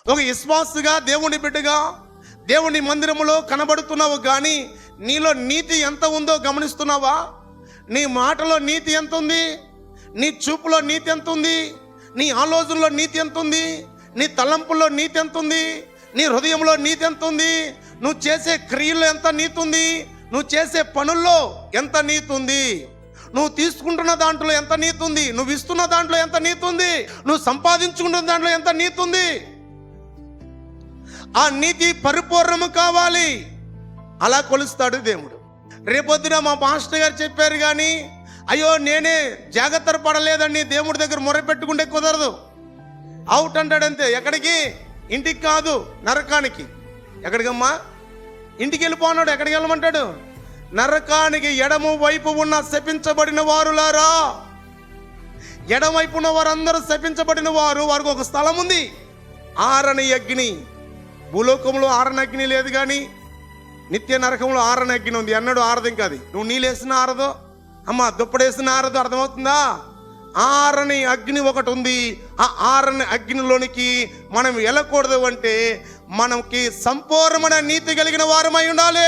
ఒక విశ్వాసుగా, దేవుని బిడ్డగా దేవుని మందిరములో కనబడుతున్నావు, కానీ నీలో నీతి ఎంత ఉందో గమనిస్తున్నావా? నీ మాటలో నీతి ఎంత ఉంది? నీ చూపులో నీతి ఎంత ఉంది? నీ ఆలోచనలో నీతి ఎంత ఉంది? నీ తలంపుల్లో నీతి ఎంత ఉంది? నీ హృదయంలో నీతి ఎంత ఉంది? నువ్వు చేసే క్రియల్లో ఎంత నీతి ఉంది? నువ్వు చేసే పనుల్లో ఎంత నీతి ఉంది? నువ్వు తీసుకుంటున్న దాంట్లో ఎంత నీతి ఉంది? నువ్వు ఇస్తున్న దాంట్లో ఎంత నీతి ఉంది? నువ్వు సంపాదించుకుంటున్న దాంట్లో ఎంత నీతి ఉంది? ఆ నీతి పరిపూర్ణము కావాలి. అలా కొలుస్తాడు దేవుడు. రేపొద్దున మా మాస్టర్ గారు చెప్పారు, కానీ అయ్యో నేనే జాగ్రత్త పడలేదని దేవుడి దగ్గర మొరపెట్టుకుంటే కుదరదు. అవుట్ అంటాడంతే. ఎక్కడికి? ఇంటికి కాదు, నరకానికి. ఎక్కడికమ్మా? ఇంటికి వెళ్ళిపోన్నాడు. ఎక్కడికి వెళ్ళమంటాడు? నరకానికి. ఎడమ వైపు ఉన్న శపించబడిన వారులారా, ఎడమ వైపు ఉన్న వారందరూ శపించబడిన వారు. వారికి ఒక స్థలం ఉంది, ఆరని అగ్ని. భూలోకంలో ఆరని అగ్ని లేదు, కానీ నిత్య నరకంలో ఆరని అగ్ని ఉంది. అన్నాడు ఆరదు. ఇంకా అది నువ్వు నీళ్ళేసిన ఆరదో, అమ్మ దుప్పడేసిన ఆరదో. అర్థమవుతుందా? ఆరని అగ్ని ఒకటి ఉంది. ఆ ఆరని అగ్నిలోనికి మనం వెళ్ళకూడదు అంటే మనకి సంపూర్ణమైన నీతి కలిగిన వారమై ఉండాలి.